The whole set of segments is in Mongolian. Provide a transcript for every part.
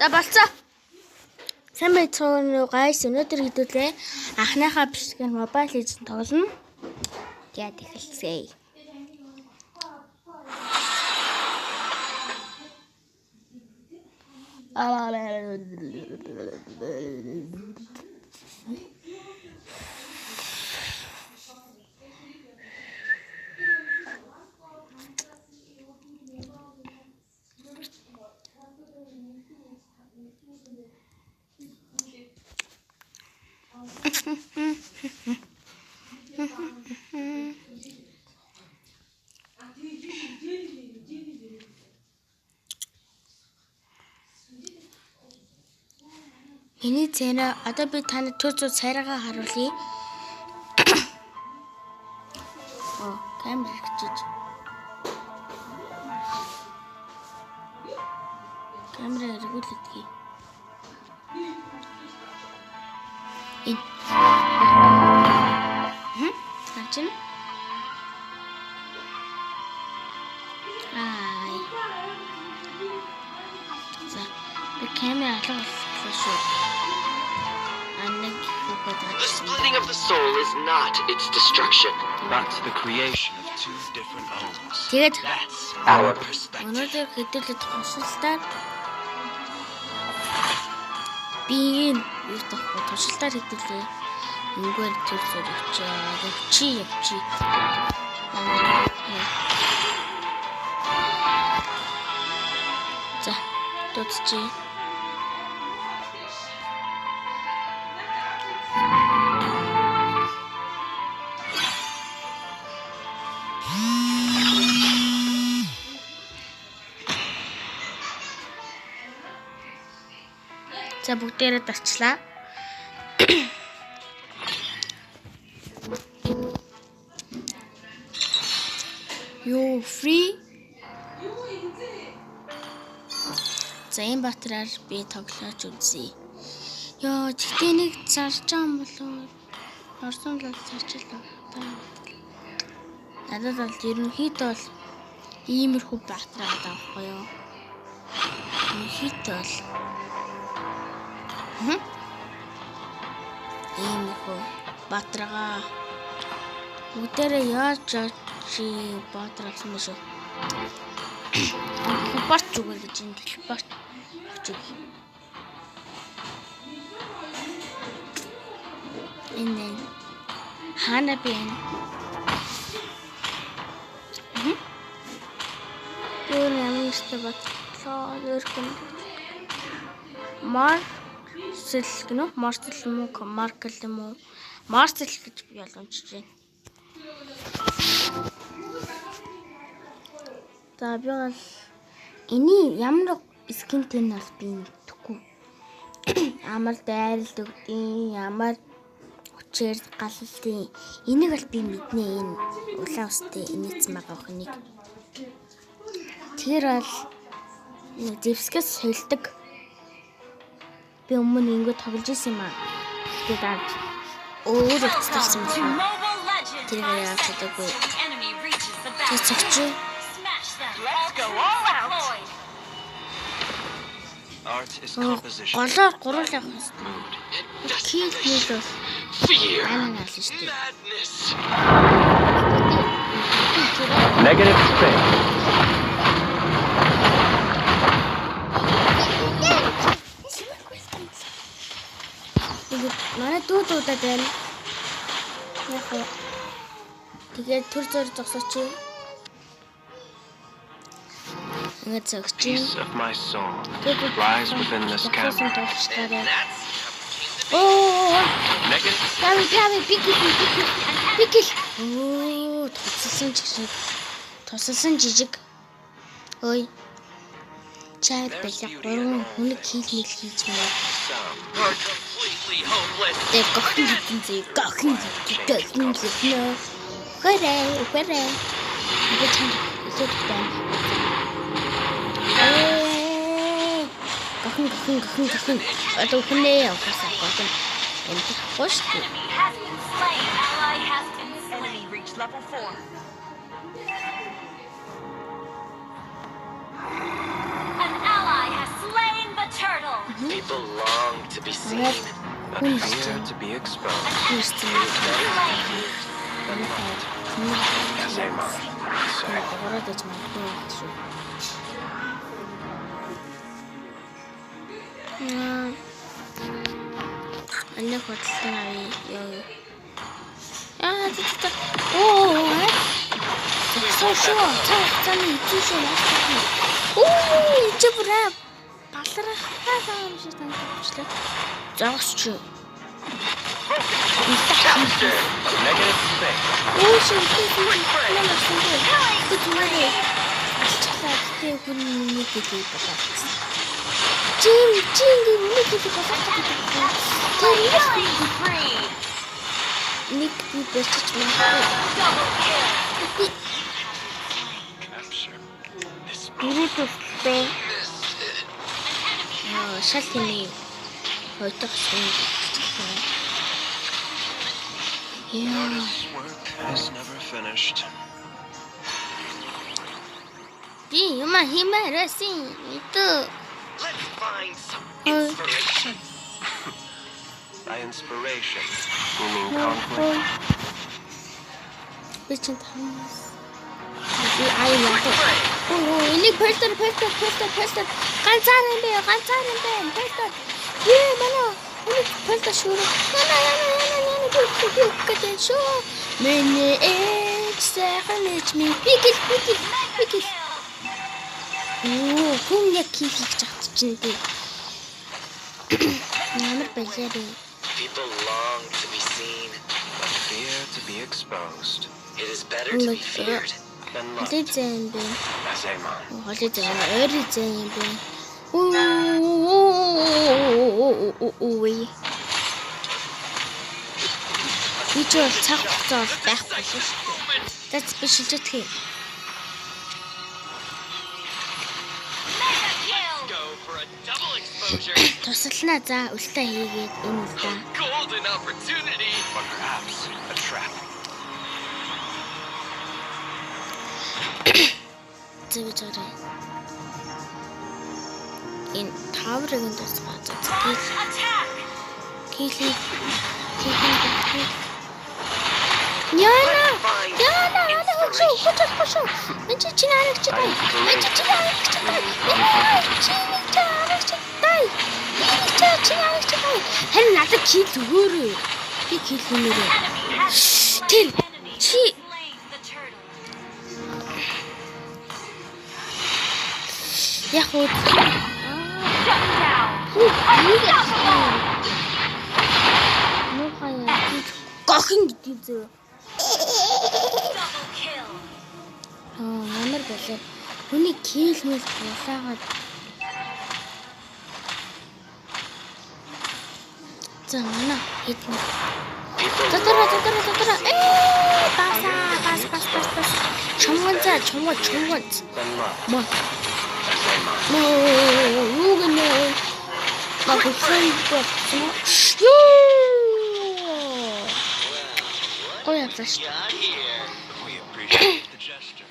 За болцоо. Сайн байцгаана уу guys. Өнөөдөр хэдүүлээ анхныхаа бичлэгээр Mobile Legends тоглоно. Тэгээд эхэлцгээе. Миний цэнэ одоо би таны төр зүй цайраагаа харуулъя. Камер хэрэгжиж. Камера эргүүлээдгий. Харж байна. За, би камера алга болчихлоо шүү. The splitting of the soul is not its destruction, but the creation of two different homes. That's our perspective. Өнөөдөр хэдүүлээд тусалдаад би юу тахгүй тусалдаад хэдүүлээ. Ингээр төр зөрөгч явчи. За, дуусчи. За бүгдээрээ дарчлаа. You free. За энэ батраар би тоглож үзье. Ёо, тэгтээ нэг зарж байгаа юм болоо. Орсон л зарчлаа. Надад бол ерөнхийдөө бол иймэрхүү батраа авахгүй юу. Ерөнхийдөө бол иймэрхүү батраа бүгдээрээ яаж чи батраа авсан шүү. Барт зүгээр гэж энэ барт авчих. Энэ хана би юу нэмэштэй батлаа өрхөн Марсел гэнэ үү? Марсел юм уу? Маркл юм уу? Марсел гэж би ялгамжиж байна. За би бол эний ямар скинтэй нь бол би мэдхгүй. Ямар дайралд өгдیں۔ Ямар хүчээр галалтیں۔ Энийг бол би мэднэ. Энэ улаан устай инээсэн байгаа охиныг. Тэр бол нэг зевскээс солидог. Би өмнө ингэ тоглож исэн юм аа. Тэгээд ард өөр өцөлсөн юм. Тэр яагаад чадаагүй. Тэр цогч. Let's go all out. Art is composition. Голоор гурвал явах хэрэгтэй. Кил хийлээ. Fear. Madness. Negative spin. Манай дуудаад байна. Яг. Тэгээд төр зөр зогсооч. Ингээд зогсож. Piece of my soul lies within this canvas. Oh! Negative. Яви бигэл. Оо, тусалсан жижиг. Ой. Чайд байх гурван хүнийг хийж байна. We're completely hopeless. Тэг гохин нөө. Хөрөө. Би чанд зүгтэн. Гохин. Одоо хүнээ явахсаа гохин. Энд хош. Enemy has been slain. Ally has been slain. Enemy reached level 4. An ally has slain the turtle. People long to be seen, but fear to be exposed. It is better to be feared than loved. As Amon would say. 안녕 거짓말이 여기. 야, 진짜. 오, 소쇼, 차장이 이쪽에 왔어. 오, 이쪽으로 발라라 하자 하면서 당겨봅시다. 작았지. Negative space. 오, 지금 하나 맞는데 그 중간에 알차가 그때 군인이 되게 있었어. 찡찡이 우리끼리 가서 닉 버스트 우리도 때 샬틴이 어떻게 This work is never finished. 이만 힘을 했지 또 Let's find some inspiration. By inspiration, you mean conflict? 미친 당했어. 이 아이 나도. 오, 이리 벌써. 깐짜는데요. 벌써. 예, 많아. 우리 벌써 쇼로. 야나. 그 쇼. 맨날 it's 비킬. 오, 공략 기기 작전인데. 나는 빨리. People long to be seen, but fear to be exposed. It is better to be feared than loved. 어디 잼be. As Amon. 어디 잼be. 오. 이쪽 작전 байхгүй шүү. That's special team. Go for a double exposure. Туслана за үлтэ хийгээд энэ үлтэ. Golden opportunity. Or perhaps a trap. 저기. Энэ таврын дэс бацаа. Кили. Яна, хөшөө. Энд чинь аргач тай. Харин надад кил өгөөрэй. Би кил өгөөрэй. Тэр чи яг уу. Гохин гэдэг зөө. Ямар болоо. Хүний килмэл булаагаад. За манай хэдэн. Татара. Бас. Чонгон. Мо. Юу гэнэ. Магадгүй болсон. Oh, yeah, that's Got here. We appreciate the gesture.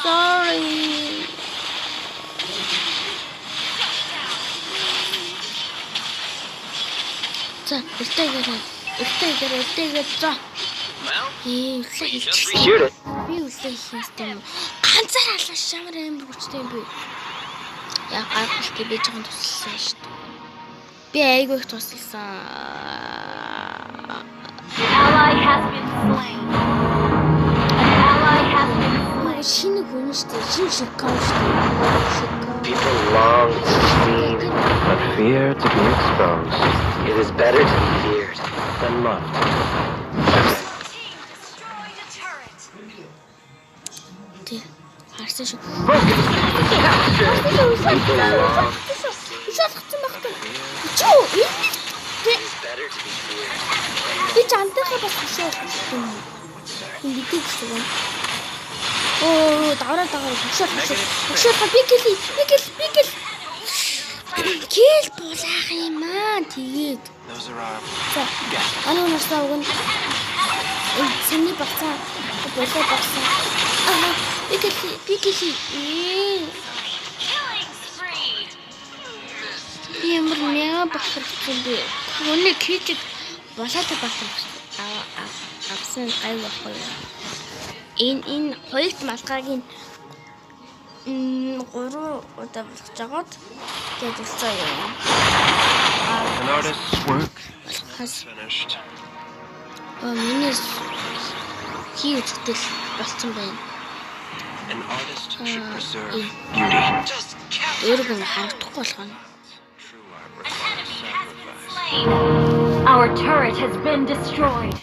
sorry. 자, 이때가 자. Well, 이 we just reshoot it. би үлээ хийсэн. Ганцаар алаа шамар амир хүчтэй би. Яа гайхалтай би жоохон тусалсан шүү дээ. Би айгүй их тусалсан. Ally has been slain. 신의 군이시대. 신식하시대. People long to be seen, but fear to be exposed. It is better to be feared than loved. Team destroyed a turret. 네, 알았어. Better to be feared. 이 잔뜩 해봤어. 이거 있어. 나가라. 복수할 비킬. 길 болаах юм аа. Тэгээд. Those are our За. Ануунасаа уг нь цэний багцаа болоо багцаа. Бикэл. Killing spree. Би ямар мяа бахархсан бэ? Өнөө хийж болоод бахархсан. Авсан гай байхгүй. Энэ хоёрт малгайг 3 удаа болгож жагаад тэгээд үлцээ юм. An artist's work Хас finished. минийс хийгдэл болсон байна. An artist should preserve eh. beauty. Just Өөргөн харагдахгүй болгоно. true art An enemy requires has been sacrifice. slain. Our turret has been destroyed.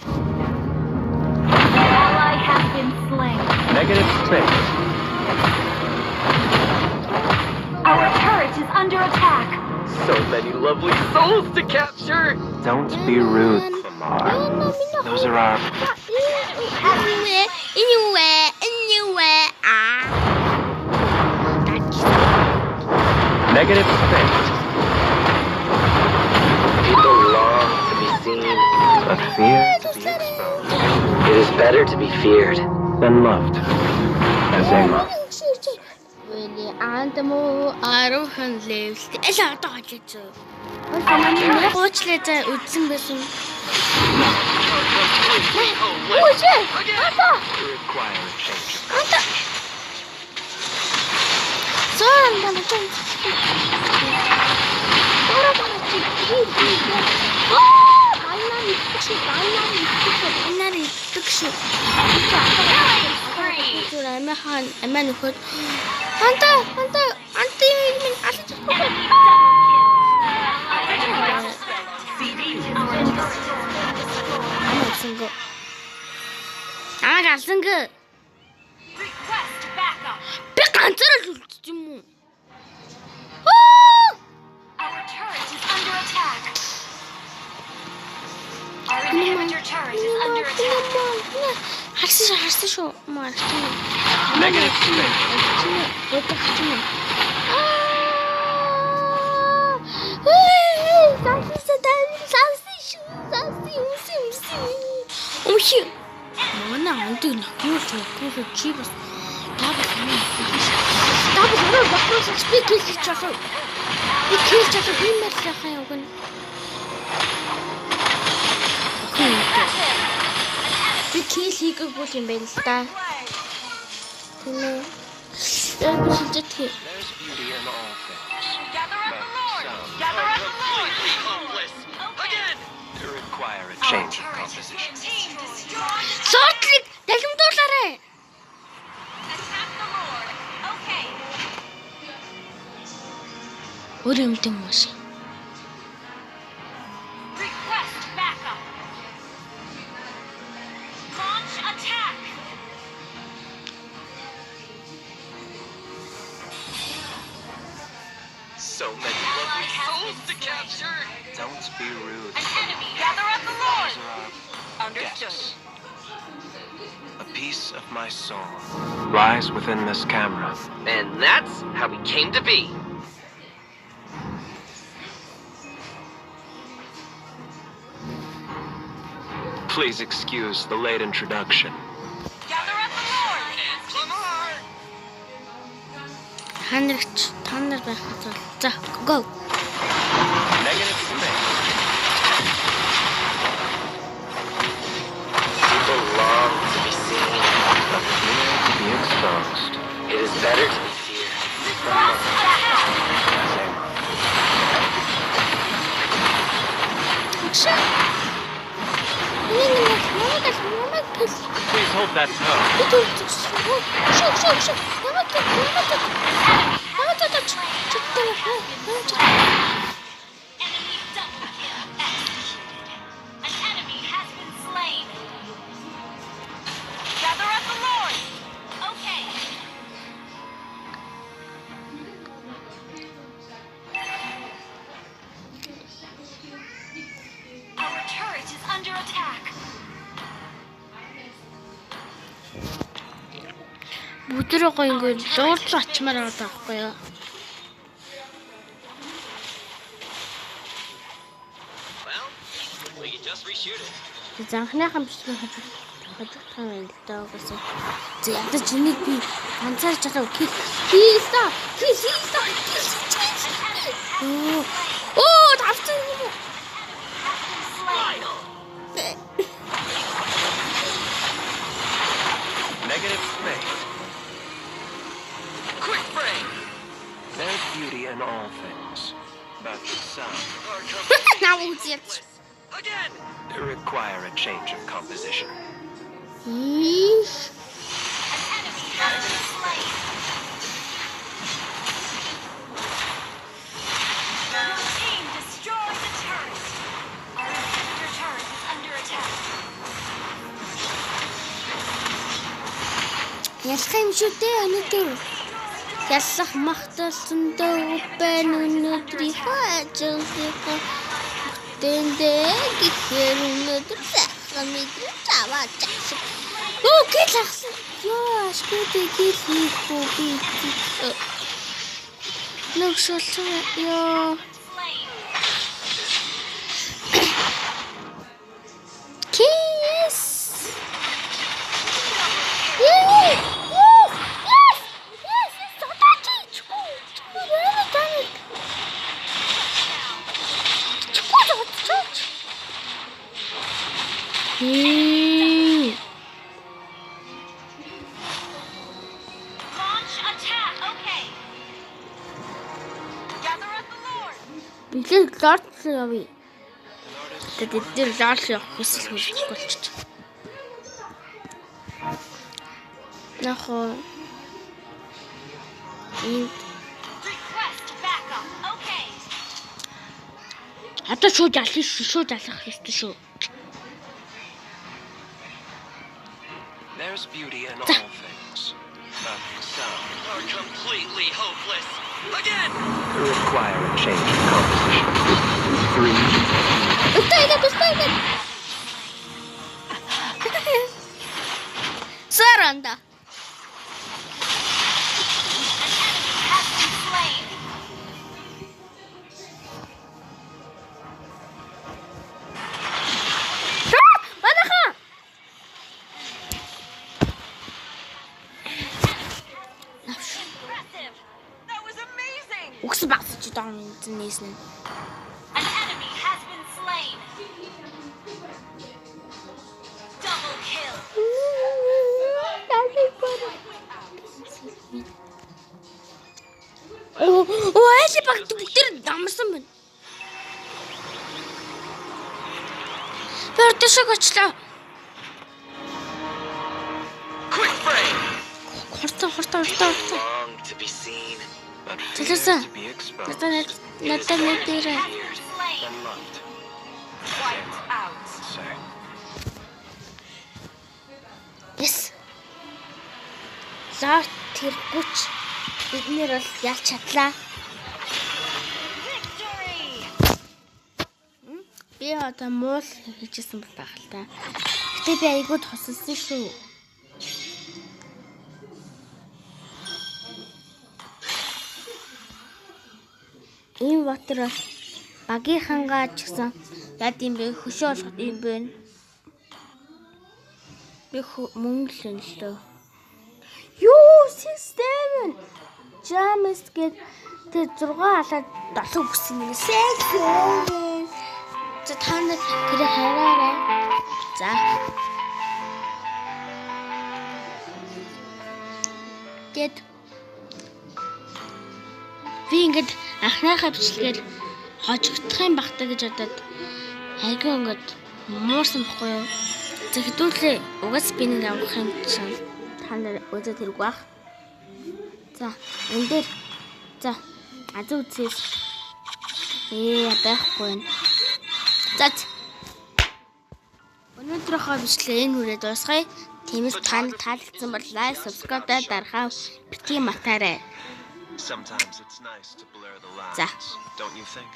An ally has been slain. Negative space. Our turret is under attack. So many lovely souls to capture. Don't be rude, Lamar. Those are our Anyway. negative space. People long to be seen, but fear to be exposed. It is better to be feared than loved. Azema. Really, антмо арухан левелт. Элэ одоо хажиж. Манай гоочлаа үзсэн байсан. Үгүй. Ата. Require a change of Ата. Сон бантай. Аман хот. Анта минь алж. Алсанга. Request backup. Би ганцаараа л үлдчих юм уу? Our turret is under attack. Our inhibitor turret is under attack. Харсан шүү. negative space. Mana антиг нөхөж чи бас tapos bakros speak хийж чахав. Би хийж чахав юм байхаа яг нь. Би хийх бол юм байна л да. Тийм ээ. Яг би хэлдэг. There's beauty in all things. Gather up the Lord. Some Gather up the Lord. hopeless. Again. To require a change of composition. Team destroyed. Соотлыг дахимдуулаарай. Attack the Lord. Okay. Өөр юмтай маш. Request backup. Launch attack. So many lovely souls to capture. Don't be rude. An enemy. Gather up the Lord. Those are our Understood. gifts. A piece of my soul lies within this camera. And that's how we came to be. Please excuse the late introduction. Gather up the Lord. Lamar! Та нар байхад за go. Negative space. People long to be seen. But fear to be exposed. It is better to be feared. Request attack. Azema. Please hold that pose. Enemy double kill. An enemy has been slain. Gather up the Lord. Okay. Our turret is under attack. Бүдрөөгөө ингээд дуурч очмаар байгаа байхгүй юу? Well, we can just reshoot it. Занхныхан бичлэг хажууд тань байна л даа гэсэн. За ядаж энийг би ганцаарч байгаа хий. in all things, but some Now it's it. Again! require a change of composition. Eesh. Your team destroyed the turret. Our inhibitor turret is under attack. Ялах юм шүү дээ өнөөдөр. Ялах магталсан дөө байна өнөөдрийнхөө ажилтнаа. Тэндээ гэхээр өнөөдөр сайхан мэдрэмж аваад чааш. Юу гэл ахсан. Яа, скүүтэй гэл хийхгүй би. Нөхшөлсөн яа. Kiss. Yes. So touchy. Launch attack. Okay. Gather up the Lord. Билээ лорд явъя. Тэгээд дээр лорд явах хүсэл болчих. Нахо. Request backup. Okay. Одоо шууд алах ёстой шүү. There's beauty in all things, but some Are completely hopeless. Again! require a change of composition. 3, Устай. Саранда. Has been slain. Манаха. Impressive. That was amazing. Үгс багсаж даа нээсэн. An enemy has been slain. Double kill. Ой, баг бүгдэр дамсан байна. Пердэшиг очлоо. Quick frame! Хортоо. Long to be seen. but Залуусан. feared to be exposed Надад нэтэрэ. Slain. and loved. Wiped out. Say, Yes. Лорд тэр гүч бид нэр бол ялч чадлаа. Victory. Би одоо муул хийжсэн байх л та. Гэтэ би айгуу тосолсон шүү. Ийм батар бол багийнхангаа ч гэсэн яд юм бэ хөшөө болгох юм бэ. Би мөнгөлэн л дөө. Юу систем Жамс гээд тэр 6 алаад 7 өгсөн юм. Сексэн. За та нар тэр хараарай. За. Гэт би ингээд анхныхаа бичлэгээр хожигдох юм бахта гэж бодоод айгүй ингээд муурсан бохгүй юу. За хэдүүлээ угаас би нэг авах юм чинь та нар өзөө тэрг бах. За энэ дээр за азуу үзээс байхгүй юм. За өнөөдрийнхөө бичлэгээ энэ хүрээд дуусгая. Тиймээс танд таалагдсан бол лайк, subscribe дарахаа битгий матаарай. sometimes it's nice to blur the За. lines, don't you think?